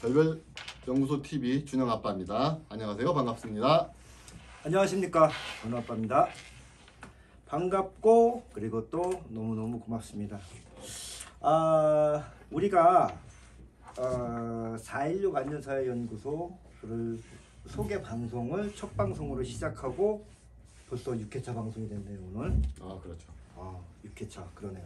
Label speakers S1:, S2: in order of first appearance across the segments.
S1: 별별 연구소 TV 준영 아빠입니다. 안녕하세요. 반갑습니다.
S2: 안녕하십니까, 준영 아빠입니다. 반갑고 그리고 또 너무너무 고맙습니다. 우리가 4.16 안전사회연구소를 소개 방송을 첫 방송으로 시작하고 벌써 6회차 방송이 됐네요, 오늘.
S1: 그렇죠.
S2: 6회차, 그러네요.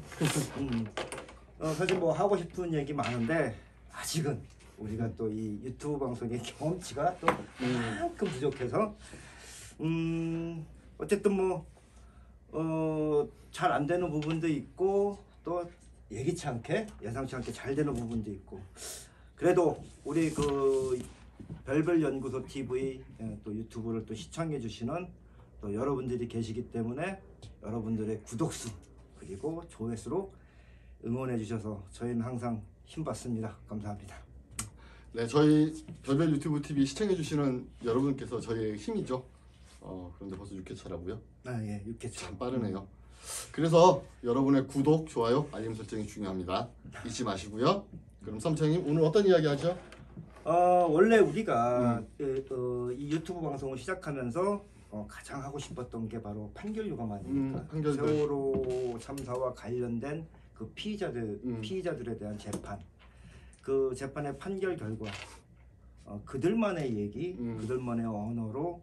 S2: 사실 뭐 하고 싶은 얘기 많은데 아직은 우리가 또 이 유튜브 방송의 경험치가 또 그만큼 부족해서 어쨌든 뭐 잘 안 되는 부분도 있고 또 예기치 않게 예상치 않게 잘 되는 부분도 있고, 그래도 우리 그 별별 연구소 TV 또 유튜브를 또 시청해 주시는 또 여러분들이 계시기 때문에 여러분들의 구독수 그리고 조회수로 응원해 주셔서 저희는 항상 힘받습니다. 감사합니다.
S1: 네, 저희 별별 유튜브 TV 시청해 주시는 여러분께서 저희의 힘이죠. 그런데 벌써 6회차라고요?
S2: 예, 6회차.
S1: 참 빠르네요. 그래서 여러분의 구독, 좋아요, 알림 설정이 중요합니다. 잊지 마시고요. 그럼 썸창님 오늘 어떤 이야기 하죠?
S2: 원래 우리가 이 유튜브 방송을 시작하면서 가장 하고 싶었던 게 바로 판결 유감 아닙니까? 세월호 참사와 관련된 그 피의자들에 대한 재판, 그 재판의 판결 결과, 그들만의 얘기, 그들만의 언어로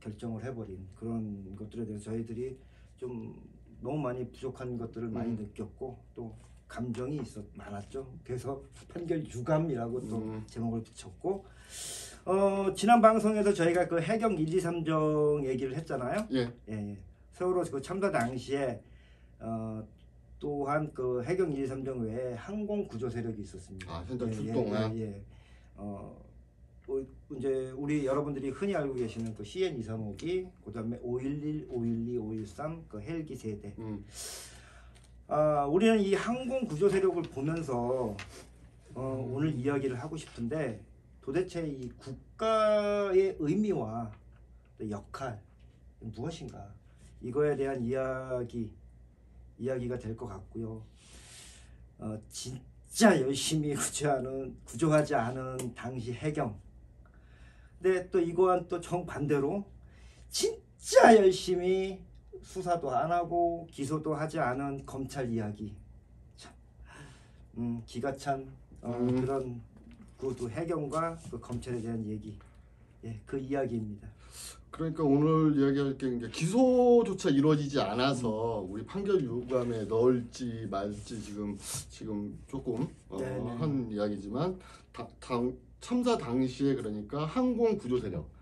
S2: 결정을 해버린 그런 것들에 대해서 저희들이 좀 너무 많이 부족한 것들을 많이 느꼈고 또 감정이 많았죠. 그래서 판결 유감이라고 또 제목을 붙였고, 지난 방송에서 저희가 그 해경 1, 2, 3정 얘기를 했잖아요. 예. 세월호 그 참사 당시에 또한 그 해경 1, 2, 3정 외에 항공 구조 세력이 있었습니다.
S1: 현장 출동을.
S2: 이제 우리 여러분들이 흔히 알고 계시는 그 CN235기, 그다음에 511, 512, 513 그 헬기 세대. 우리는 이 항공 구조 세력을 보면서 오늘 이야기를 하고 싶은데, 도대체 이 국가의 의미와 역할 무엇인가, 이거에 대한 이야기가 될 것 같고요. 진짜 열심히 구조하지 않은 당시 해경, 근데 또 이거와는 또 정반대로 진짜 열심히 수사도 안 하고 기소도 하지 않은 검찰 이야기. 참, 기가 찬 그런 그 해경과 그 검찰에 대한 얘기, 그 이야기입니다.
S1: 그러니까 오늘 이야기할 게 이제 기소조차 이루어지지 않아서 우리 판결 유감에 넣을지 말지 지금 조금 한 이야기지만 참사 당시에 그러니까 항공 구조 세력.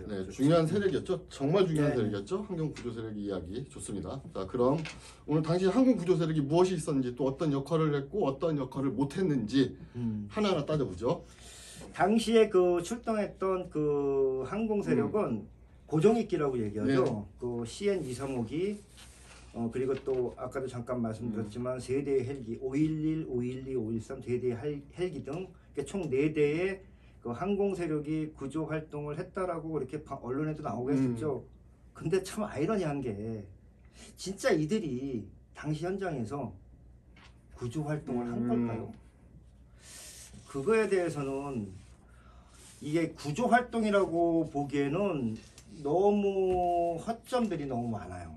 S1: 네, 중요한 세력이었죠. 정말 중요한 세력이었죠. 항공 구조 세력 이야기 좋습니다. 자, 그럼 오늘 당시 항공 구조 세력이 무엇이 있었는지, 또 어떤 역할을 했고 어떤 역할을 못했는지 하나하나 따져보죠.
S2: 당시에 그 출동했던 그 항공 세력은 고정익기라고 얘기하죠. 그 CN235기, 그리고 또 아까도 잠깐 말씀드렸지만 세 대의 헬기, 511, 512, 513 세 대의 헬기 등 총 4대의 그 항공 세력이 구조 활동을 했다라고 이렇게 언론에도 나오고 했었죠. 근데 참 아이러니한 게 진짜 이들이 당시 현장에서 구조 활동을 한 걸까요? 그거에 대해서는 이게 구조 활동이라고 보기에는 너무 허점들이 너무 많아요.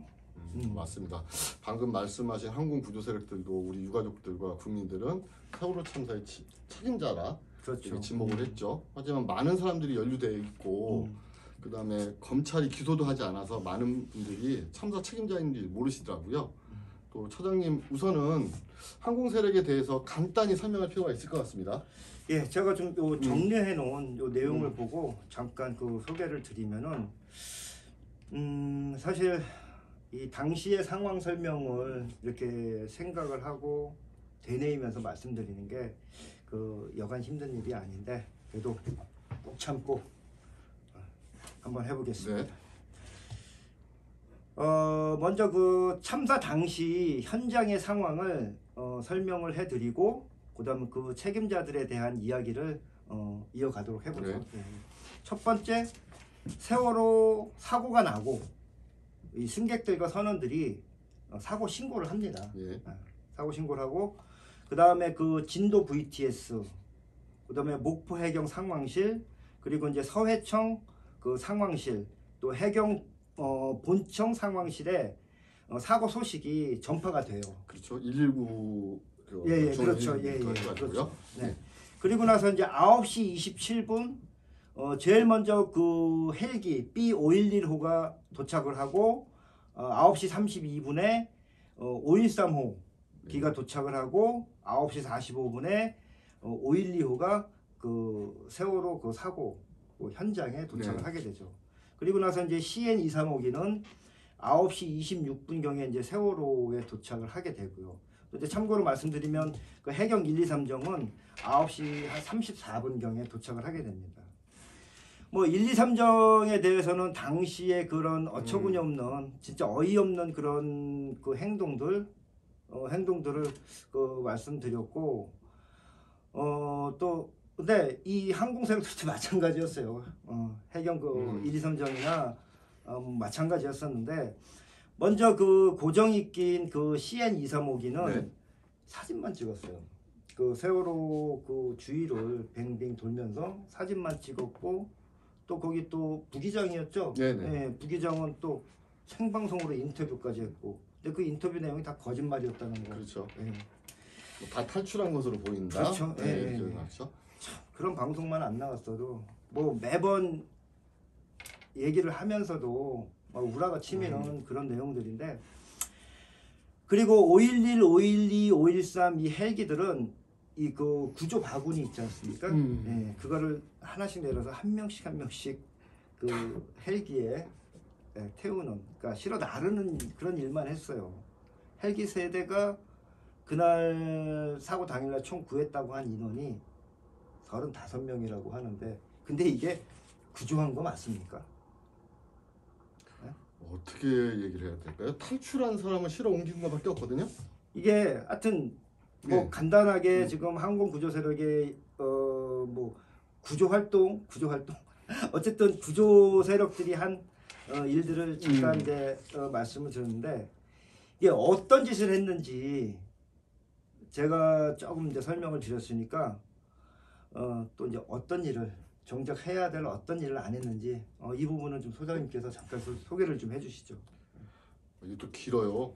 S1: 맞습니다. 방금 말씀하신 항공 구조 세력들도 우리 유가족들과 국민들은 세월호 참사의 책임자라
S2: 그렇죠.
S1: 지목을 했죠. 하지만 많은 사람들이 연루되어 있고 그 다음에 검찰이 기소도 하지 않아서 많은 분들이 참사 책임자인지 모르시더라고요. 또 처장님, 우선은 항공 세력에 대해서 간단히 설명할 필요가 있을 것 같습니다.
S2: 예, 제가 좀 정리해 놓은 요 내용을 보고 잠깐 그 소개를 드리면은, 사실 이 당시의 상황 설명을 이렇게 생각을 하고 되뇌이면서 말씀드리는 게 그 여간 힘든 일이 아닌데, 그래도 꾹 참고 한번 해보겠습니다.
S1: 네.
S2: 먼저 그 참사 당시 현장의 상황을 설명을 해드리고, 그다음 그 책임자들에 대한 이야기를 이어가도록 해보죠. 첫 번째, 세월호 사고가 나고 이 승객들과 선원들이 사고 신고를 합니다. 사고 신고를 하고, 그 다음에 그 진도 VTS 그다음에 목포 해경 상황실, 그리고 이제 서해청 그 상황실, 또 해경 본청 상황실에 사고 소식이 전파가 돼요.
S1: 그렇죠. 119
S2: 예, 그렇죠. 예, 그렇죠. 네. 그리고 나서 이제 9시 27분 제일 먼저 그 헬기 B511호가 도착을 하고 9시 32분에 513호 기가 도착을 하고 9시 45분에 512호가 그 세월호 그 사고 그 현장에 도착을 하게 되죠. 그리고 나서 이제 CN235기는 9시 26분경에 이제 세월호에 도착을 하게 되고요. 근데 참고로 말씀드리면 그 해경 1, 2, 3정은 9시 한 34분경에 도착을 하게 됩니다. 뭐 1, 2, 3정에 대해서는 당시에 그런 어처구니 없는 진짜 어이없는 그런 그 행동들을 그 말씀드렸고 또 근데 이 항공세력들도 마찬가지였어요. 해경 그 1, 2, 3정이나 마찬가지였었는데 먼저 그 고정이 낀 그 CN235기는
S1: 네.
S2: 사진만 찍었어요. 그 세월호 그 주위를 뱅뱅 돌면서 사진만 찍었고 또 거기 또 부기장이었죠.
S1: 네네.
S2: 네, 부기장은 또 생방송으로 인터뷰까지 했고 근데 그 인터뷰 내용이 다 거짓말이었다는 거.
S1: 그렇죠.
S2: 네.
S1: 다 탈출한 것으로 보인다.
S2: 그렇죠.
S1: 네,
S2: 예,
S1: 이렇게
S2: 예.
S1: 나왔죠.
S2: 그런 방송만 안 나왔어도 뭐 매번 얘기를 하면서도 막 우라가 치미는 그런 내용들인데 그리고 511, 512, 513 이 헬기들은 이 그 구조 바구니 있지 않습니까? 예, 그거를 하나씩 내려서 한 명씩 그 헬기에 태우는 그러니까 실어 나르는 그런 일만 했어요. 헬기 세대가 그날 사고 당일날 총 구했다고 한 인원이 35명이라고 하는데 근데 이게 구조한 거 맞습니까?
S1: 어떻게 얘기를 해야 될까요? 탈출한 사람은 실어 옮긴 것밖에 없거든요.
S2: 이게 하여튼 뭐
S1: 네.
S2: 간단하게 지금 항공 구조 세력의 뭐 구조 활동 어쨌든 구조 세력들이 한 일들을 잠깐 이제 말씀을 드렸는데 이게 어떤 짓을 했는지 제가 조금 이제 설명을 드렸으니까 또 이제 어떤 일을 정작 해야 될 어떤 일을 안 했는지 이 부분은 좀 소장님께서 잠깐 소개를 좀 해주시죠.
S1: 이게 또 길어요.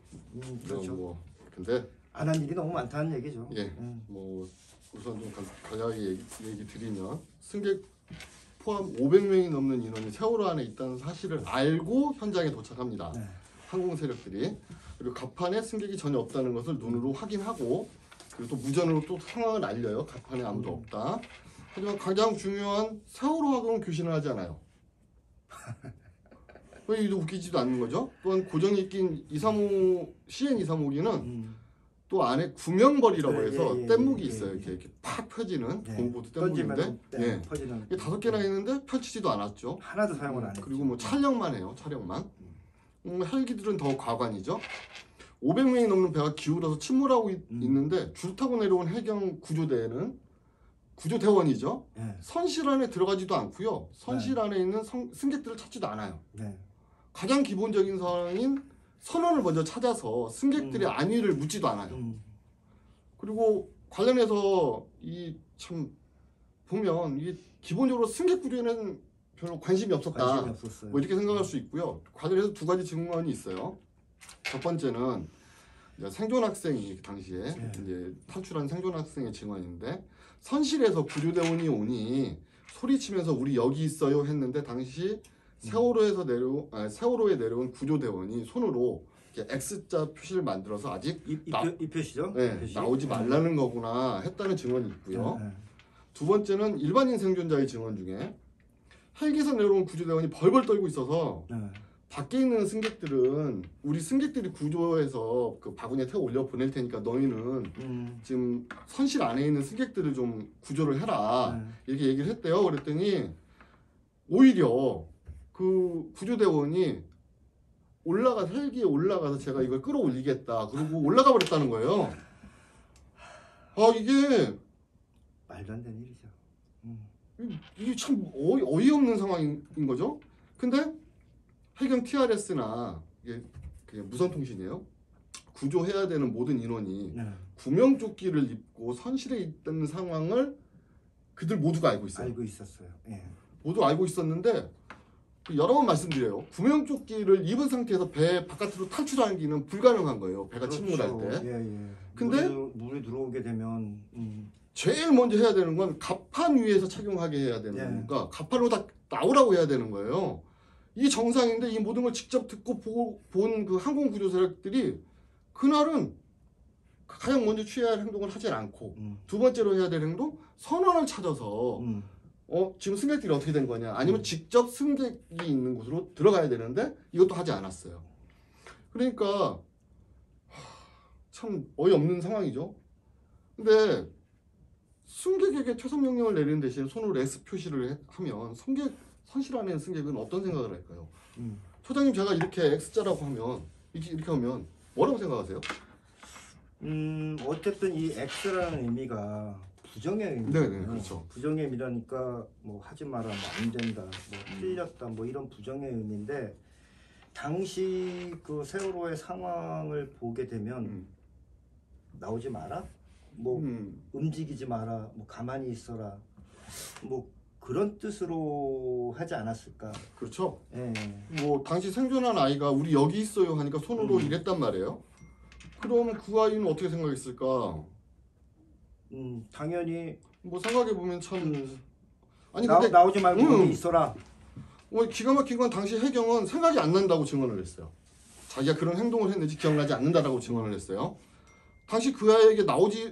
S2: 그렇죠.
S1: 뭐 근데
S2: 안 한 일이 너무 많다는 얘기죠.
S1: 예, 뭐 우선 좀 간략하게 얘기 드리면 승객 포함 500명이 넘는 인원이 세월호 안에 있다는 사실을 알고 현장에 도착합니다.
S2: 네.
S1: 항공 세력들이 그리고 갑판에 승객이 전혀 없다는 것을 눈으로 확인하고 그리고 또 무전으로 또 상황을 알려요. 갑판에 아무도 없다. 하지만 가장 중요한 세월호하고는 교신을 하지 않아요. 왜 이도 웃기지도 않는 거죠? 또한 고정이 낀 235 CN235기는 또 안에 구명벌이라고 해서 뗏목이 있어요. 이렇게 팍 펴지는 고무보드 뗏목인데 예.
S2: 퍼지는
S1: 이게 5개나 있는데 펼치지도 않았죠.
S2: 하나도 사용을 안 했죠.
S1: 그리고 뭐 촬영만 해요. 촬영만. 헬기들은 더 과관이죠. 500명이 넘는 배가 기울어서 침몰하고 있는데 줄 타고 내려온 해경 구조대는 구조대원이죠.
S2: 네.
S1: 선실 안에 들어가지도 않고요. 선실 안에 있는 승객들을 찾지도 않아요.
S2: 네.
S1: 가장 기본적인 상황인 선원을 먼저 찾아서 승객들의 안위를 묻지도 않아요. 그리고 관련해서 이 참 보면 이 기본적으로 승객 구조에는 별로 관심이 없었다.
S2: 관심이 없었어요.
S1: 뭐 이렇게 생각할 수 있고요. 관련해서 두 가지 증언이 있어요. 첫 번째는 이제 생존 학생이 당시에 이제 탈출한 생존 학생의 증언인데 선실에서 구조대원이 오니 소리치면서 우리 여기 있어요 했는데 당시 세월호에 내려온 구조대원이 손으로 이렇게 X자 표시를 만들어서 아직
S2: 이 표시죠?
S1: 네,
S2: 표시?
S1: 나오지 말라는 거구나 했다는 증언이 있고요. 두 번째는 일반인 생존자의 증언 중에 헬기에서 내려온 구조대원이 벌벌 떨고 있어서 밖에 있는 승객들은 우리 승객들이 구조해서 그 바구니에 태워 올려 보낼 테니까 너희는 지금 선실 안에 있는 승객들을 좀 구조를 해라 이렇게 얘기를 했대요. 그랬더니 오히려 그 구조대원이 헬기에 올라가서 제가 이걸 끌어올리겠다 그러고 올라가 버렸다는 거예요. 아 이게
S2: 말도 안 되는 일이죠.
S1: 이게 참 어이없는 상황인 거죠. 근데 해경 TRS나 이게 무선통신이에요. 구조해야 되는 모든 인원이 구명조끼를 입고 선실에 있던 상황을 그들 모두가 알고 있어요.
S2: 알고 있었어요. 예.
S1: 모두 알고 있었는데 여러 번 말씀드려요. 구명조끼를 입은 상태에서 배 바깥으로 탈출하기는 불가능한 거예요. 배가
S2: 그렇죠.
S1: 침몰할 때.
S2: 예, 예.
S1: 근데
S2: 물이 들어오게 되면
S1: 제일 먼저 해야 되는 건 갑판 위에서 착용하게 해야 되는
S2: 예.
S1: 거니까 갑판으로 다 나오라고 해야 되는 거예요. 이게 정상인데 이 모든 걸 직접 듣고 본 그 항공구조사들이 그날은 가장 먼저 취해야 할 행동을 하질 않고 두 번째로 해야 될 행동 선원을 찾아서 지금 승객들이 어떻게 된 거냐 아니면 직접 승객이 있는 곳으로 들어가야 되는데 이것도 하지 않았어요. 그러니까 참 어이없는 상황이죠. 근데 승객에게 퇴선 명령을 내리는 대신 손으로 S 표시를 하면 선실하는 승객은 어떤 생각을 할까요? 소장님 제가 이렇게 X자라고 하면 이렇게 하면 뭐라고 생각하세요?
S2: 어쨌든 이 X라는 의미가 부정의 의미예요.
S1: 네네 그렇죠.
S2: 부정의 의미라니까 뭐 하지 마라, 뭐 안 된다, 뭐 틀렸다, 뭐 이런 부정의 의미인데 당시 그 세월호의 상황을 보게 되면 나오지 마라, 뭐 움직이지 마라, 뭐 가만히 있어라, 뭐 그런 뜻으로 하지 않았을까?
S1: 그렇죠.
S2: 예.
S1: 뭐 당시 생존한 아이가 우리 여기 있어요 하니까 손으로 이랬단 말이에요. 그러면 그 아이는 어떻게 생각했을까?
S2: 당연히
S1: 뭐 생각해 보면 참 아니 근데
S2: 나오지 말고 거기 있어라.
S1: 기가 막힌 건 당시 해경은 생각이 안 난다고 증언을 했어요. 자기가 그런 행동을 했는지 기억나지 않는다라고 증언을 했어요. 당시 그 아이에게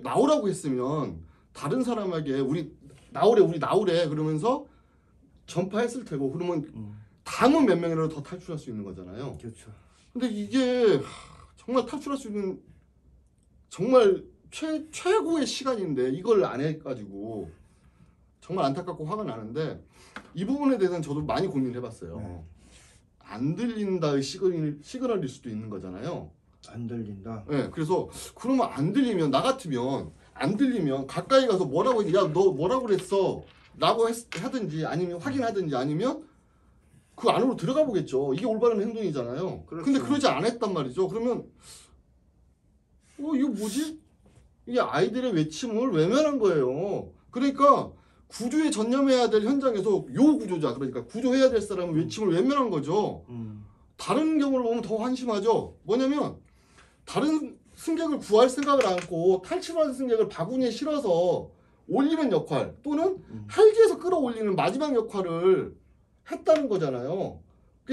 S1: 나오라고 했으면 다른 사람에게 우리 나오래 그러면서 전파했을 테고 그러면 당은 몇 명이라도 더 탈출할 수 있는 거잖아요.
S2: 그렇죠.
S1: 근데 이게 정말 탈출할 수 있는 정말 최고의 시간인데 이걸 안 해가지고 정말 안타깝고 화가 나는데 이 부분에 대해서는 저도 많이 고민해봤어요.
S2: 네.
S1: 안 들린다의 시그널일 수도 있는 거잖아요.
S2: 안 들린다.
S1: 네, 그래서 그러면 안 들리면 나 같으면 안 들리면 가까이 가서 뭐라고 야 너 뭐라고 그랬어? 라고 하든지 아니면 확인하든지 아니면 그 안으로 들어가 보겠죠. 이게 올바른 행동이잖아요.
S2: 그렇죠.
S1: 근데 그러지 않았단 말이죠. 그러면 이거 뭐지? 이게 아이들의 외침을 외면한 거예요. 그러니까 구조에 전념해야 될 현장에서 요 구조자 그러니까 구조해야 될 사람은 외침을 외면한 거죠. 다른 경우를 보면 더 한심하죠. 뭐냐면 다른 승객을 구할 생각을 않고 탈출하는 승객을 바구니에 실어서 올리는 역할 또는 헬기에서 끌어올리는 마지막 역할을 했다는 거잖아요.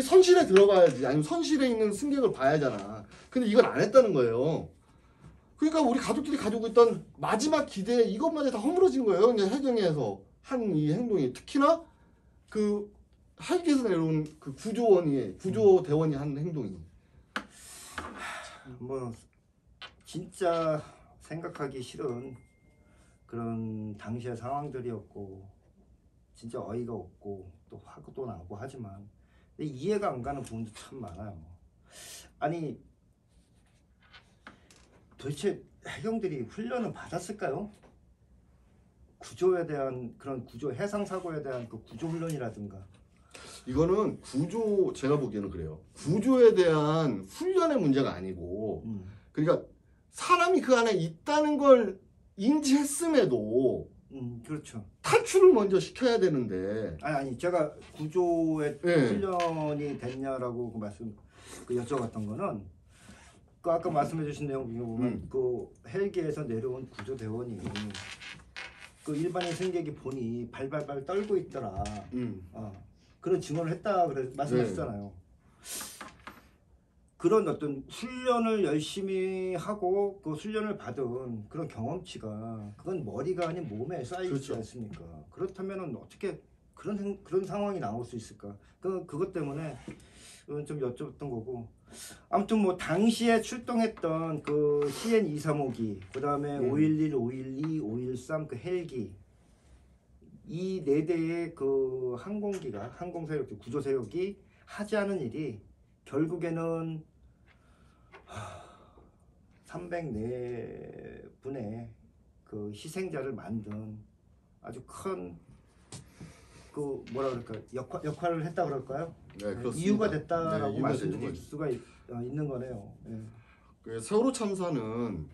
S1: 선실에 들어가야지 아니면 선실에 있는 승객을 봐야잖아. 근데 이걸 안 했다는 거예요. 그러니까 우리 가족들이 가지고 있던 마지막 기대 이것마저 다 허물어진 거예요. 이제 해경에서 한 이 행동이 특히나 그 헬기에서 내려온 그 구조대원이 한 행동이
S2: 뭐 진짜 생각하기 싫은 그런 당시의 상황들이었고 진짜 어이가 없고 또 화도 나고 하지만 근데 이해가 안 가는 부분도 참 많아요. 아니 도대체 해경들이 훈련을 받았을까요? 구조에 대한 그런 해상 사고에 대한 그 구조 훈련이라든가
S1: 이거는 제가 보기에는 그래요. 구조에 대한 훈련의 문제가 아니고 그러니까 사람이 그 안에 있다는 걸 인지했음에도
S2: 그렇죠.
S1: 탈출을 먼저 시켜야 되는데
S2: 아니 제가 구조에
S1: 네.
S2: 훈련이 됐냐라고 여쭤봤던 거는 그 아까 말씀해주신 내용 중에 보면 그 헬기에서 내려온 구조대원이 그 일반인 승객이 보니 발발발 떨고 있더라. 그런 증언을 했다 말씀하셨잖아요. 그런 어떤 훈련을 열심히 하고 그 훈련을 받은 그런 경험치가 그건 머리가 아닌 몸에 쌓여 있지
S1: 그렇죠.
S2: 않습니까? 그렇다면은 어떻게 그런 상황이 나올 수 있을까? 그것 때문에 좀 여쭤봤던 거고. 아무튼 뭐 당시에 출동했던 그 CN235기, 그다음에 511, 512, 513 그 헬기 이 네 대의 그 항공세력, 구조세력이 하지 않은 일이 결국에는 304분의 그 희생자를 만든 아주 큰 그 뭐라 그럴까 역할을 했다 그럴까요?
S1: 네, 그렇습니다.
S2: 이유가 됐다라고
S1: 네,
S2: 말씀드릴 수가 있는 거네요. 네.
S1: 그 세월호 참사는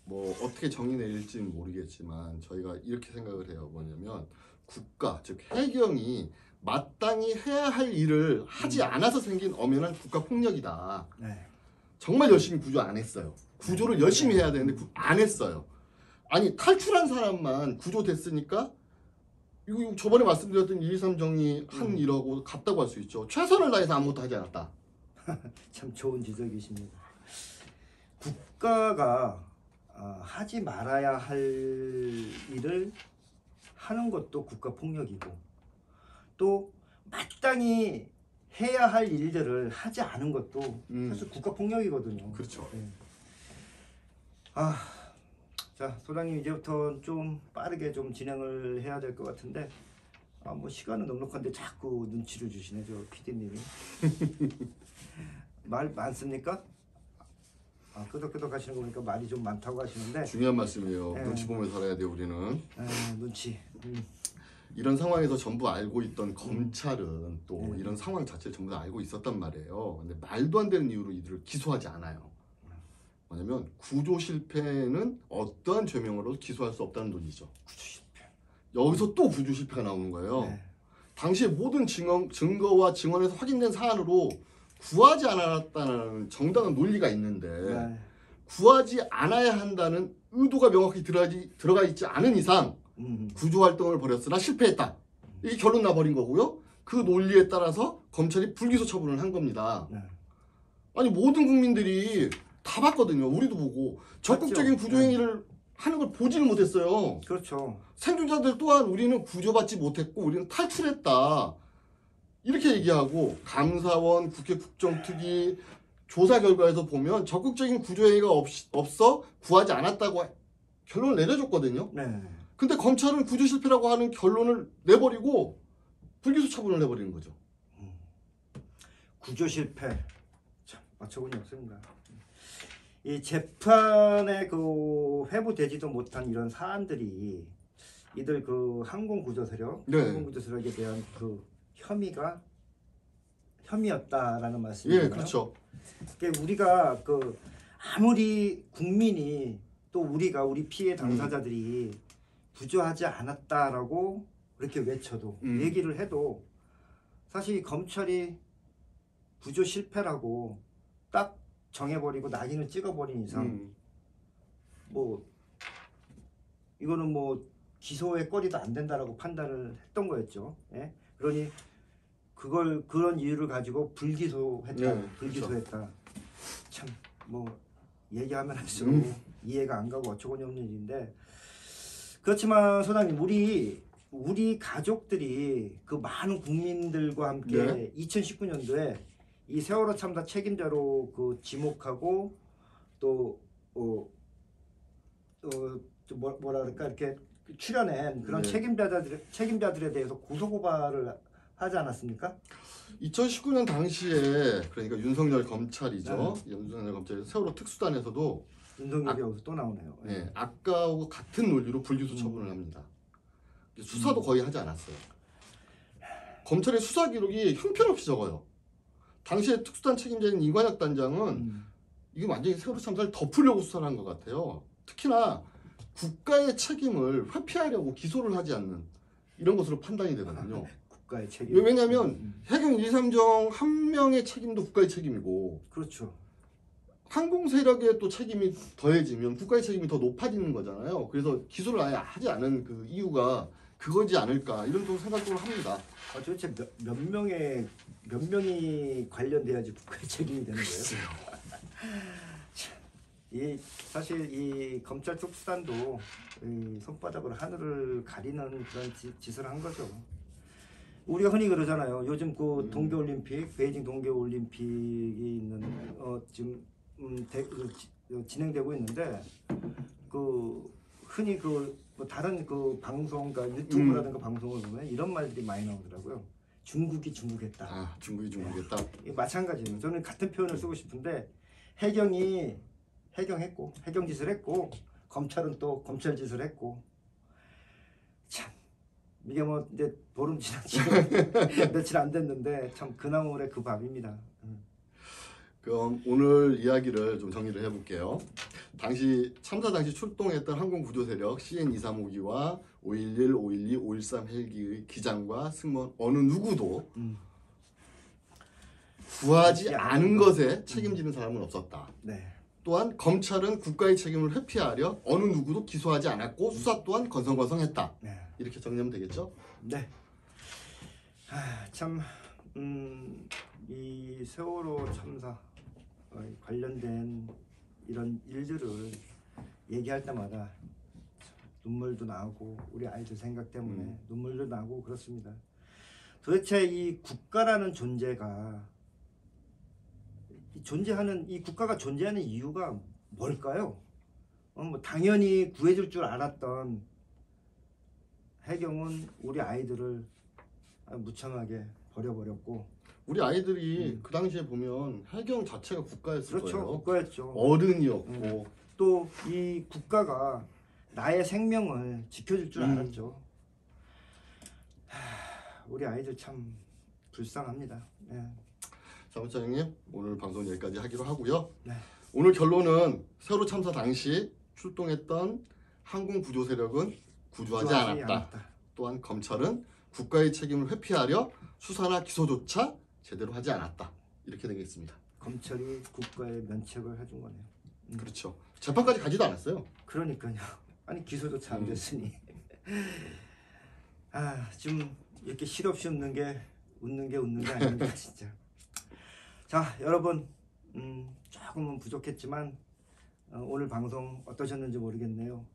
S1: 뭐 어떻게 정의 내릴지는 모르겠지만 저희가 이렇게 생각을 해요. 뭐냐면 국가 즉 해경이 마땅히 해야 할 일을 하지 않아서 생긴 엄연한 국가 폭력이다.
S2: 네.
S1: 정말 열심히 구조 안 했어요. 구조를 열심히 해야 되는데 안 했어요. 아니 탈출한 사람만 구조됐으니까 이거 저번에 말씀드렸던 123 정의한 일하고 같다고 할 수 있죠. 최선을 다해서 아무것도 하지 않았다.
S2: 참 좋은 지적이십니다. 국가가 하지 말아야 할 일을 하는 것도 국가 폭력이고 또 마땅히 해야 할 일들을 하지 않은 것도 사실 국가 폭력이거든요.
S1: 그렇죠.
S2: 네. 자 소장님 이제부터 좀 빠르게 좀 진행을 해야 될 것 같은데 뭐 시간은 넉넉한데 자꾸 눈치를 주시네 저 PD님이. 말 많습니까? 끄덕끄덕 하시는 거 보니까 말이 좀 많다고 하시는데
S1: 중요한 말씀이에요.
S2: 네.
S1: 눈치 보며 살아야 돼요 우리는.
S2: 눈치.
S1: 이런 상황에서 전부 알고 있던 검찰은 또 이런 상황 자체를 전부 다 알고 있었단 말이에요. 근데 말도 안 되는 이유로 이들을 기소하지 않아요. 뭐냐면 구조 실패는 어떠한 죄명으로 기소할 수 없다는 논리죠.
S2: 구조 실패.
S1: 여기서 또 구조 실패가 나오는 거예요.
S2: 네.
S1: 당시에 모든 증거와 증언에서 확인된 사안으로 구하지 않았다는 정당한 논리가 있는데
S2: 네.
S1: 구하지 않아야 한다는 의도가 명확히 들어가 있지 않은 이상 구조 활동을 벌였으나 실패했다. 이게 결론 나버린 거고요. 그 논리에 따라서 검찰이 불기소 처분을 한 겁니다.
S2: 네.
S1: 아니 모든 국민들이 다 봤거든요. 우리도 보고 적극적인
S2: 맞죠.
S1: 구조 행위를 하는 걸 보지를 못했어요.
S2: 그렇죠.
S1: 생존자들 또한 우리는 구조받지 못했고 우리는 탈출했다. 이렇게 얘기하고 감사원, 국회 국정특위 조사 결과에서 보면 적극적인 구조 행위가 없어 구하지 않았다고 결론을 내려줬거든요.
S2: 네.
S1: 근데 검찰은 구조 실패라고 하는 결론을 내버리고 불기소 처분을 해버리는 거죠.
S2: 구조 실패. 참 어처구니 없습니다. 이 재판에 그 회부되지도 못한 이런 사안들이 이들 그 항공구조 세력,
S1: 네.
S2: 항공구조 세력에 대한 그 혐의였다라는 말씀이잖아요.
S1: 예, 그렇죠.
S2: 그러니까 우리가 그 아무리 국민이 또 우리 피해 당사자들이 구조하지 않았다라고 그렇게 외쳐도 얘기를 해도 사실 검찰이 구조 실패라고 딱 정해버리고 낙인을 찍어버린 이상 뭐 이거는 뭐 기소의 거리도 안 된다라고 판단을 했던 거였죠. 예? 그러니 그런 이유를 가지고 불기소했다.
S1: 네,
S2: 불기소했다. 참 뭐 얘기하면 할수록 이해가 안 가고 어처구니 없는 일인데 그렇지만 소장님 우리 가족들이 그 많은 국민들과 함께 2019년도에 이 세월호 참사 책임자로 그 지목하고 또 뭐라 그럴까 이렇게 출연한 그런 책임자들에 대해서 고소고발을 하지 않았습니까?
S1: 2019년 당시에 그러니까 윤석열 검찰이죠. 윤석열 검찰이 세월호 특수단에서도
S2: 윤석열이 여기서 또 나오네요.
S1: 네, 아까하고 같은 논리로 불기소 처분을 합니다. 수사도 거의 하지 않았어요. 검찰의 수사 기록이 형편없이 적어요. 당시에 특수단 책임자인 이관혁 단장은 이게 완전히 세월호 참사를 덮으려고 수사를 한 것 같아요. 특히나 국가의 책임을 회피하려고 기소를 하지 않는 이런 것으로 판단이 되거든요.
S2: 국가의 책임.
S1: 왜냐하면 해경 1.3정 한 명의 책임도 국가의 책임이고
S2: 그렇죠.
S1: 항공 세력의 또 책임이 더해지면 국가의 책임이 더 높아지는 거잖아요. 그래서 기소를 아예 하지 않은 그 이유가 그거지 않을까 이런 좀 생각을 합니다.
S2: 도대체 몇 명이 관련돼야지 국가의 책임이 되는 거예요? 사실 이 검찰 특수단도 이 손바닥으로 하늘을 가리는 그런 짓을 한 거죠. 우리가 흔히 그러잖아요. 요즘 그 동계올림픽, 베이징 동계올림픽이 있는 지금 진행되고 있는데 그 흔히 뭐 다른 그 방송, 그러니까 유튜브라든가 방송을 보면 이런 말들이 많이 나오더라고요. 중국이 중국했다.
S1: 중국이 중국했다.
S2: 마찬가지예요. 저는 같은 표현을 쓰고 싶은데 해경이 해경했고 해경짓을 했고 검찰은 또 검찰짓을 했고 참 이게 뭐 이제 보름 지난 지금 며칠 안 됐는데 참 그나물의 그 밥입니다.
S1: 그럼 오늘 이야기를 좀 정리를 해볼게요. 참사 당시 출동했던 항공구조 세력 CN235기와 511, 512, 513 헬기의 기장과 승무원 어느 누구도 구하지 않은 것에 책임지는 사람은 없었다.
S2: 네.
S1: 또한 검찰은 국가의 책임을 회피하려 어느 누구도 기소하지 않았고 수사 또한 건성건성했다.
S2: 네.
S1: 이렇게 정리하면 되겠죠?
S2: 네. 참, 이 세월호 참사 관련된 이런 일들을 얘기할 때마다 눈물도 나고 우리 아이들 생각 때문에 눈물도 나고 그렇습니다. 도대체 이 국가라는 존재가 이 국가가 존재하는 이유가 뭘까요? 뭐 당연히 구해줄 줄 알았던 해경은 우리 아이들을 무참하게 버려버렸고
S1: 우리 아이들이 그 당시에 보면 해경 자체가 국가였을
S2: 그렇죠.
S1: 거예요.
S2: 국가였죠.
S1: 어른이었고
S2: 또 이 국가가 나의 생명을 지켜줄 줄 알았죠. 우리 아이들 참 불쌍합니다. 네.
S1: 사무장님 오늘 방송 여기까지 하기로 하고요.
S2: 네.
S1: 오늘 결론은 세월호 참사 당시 출동했던 항공구조 세력은 구조하지 않았다. 또한 검찰은 국가의 책임을 회피하려 수사나 기소조차 제대로 하지 않았다. 이렇게 되겠습니다.
S2: 검찰이 국가의 면책을 해준 거네요.
S1: 그렇죠. 재판까지 가지도 않았어요.
S2: 그러니까요. 아니 기소조차 안 됐으니. 좀 이렇게 실없이 웃는 게 아닙니다 진짜. 자 여러분 조금은 부족했지만 오늘 방송 어떠셨는지 모르겠네요.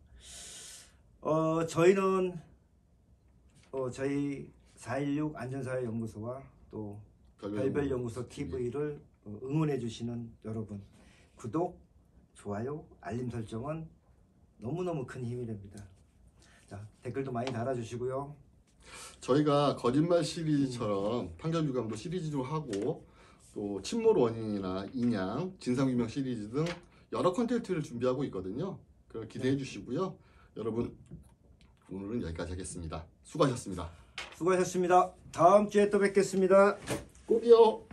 S2: 저희는 저희 416 안전사회연구소와 또 별별연구소 TV를 응원해 주시는 여러분 구독, 좋아요, 알림 설정은 너무너무 큰 힘이 됩니다. 자 댓글도 많이 달아주시고요.
S1: 저희가 거짓말 시리즈처럼 판결 유감도 시리즈로 하고 또 침몰 원인이나 인양, 진상규명 시리즈 등 여러 콘텐츠를 준비하고 있거든요. 그걸 기대해 주시고요. 여러분 오늘은 여기까지 하겠습니다. 수고하셨습니다.
S2: 수고하셨습니다. 다음 주에 또 뵙겠습니다.
S1: 꼭이요.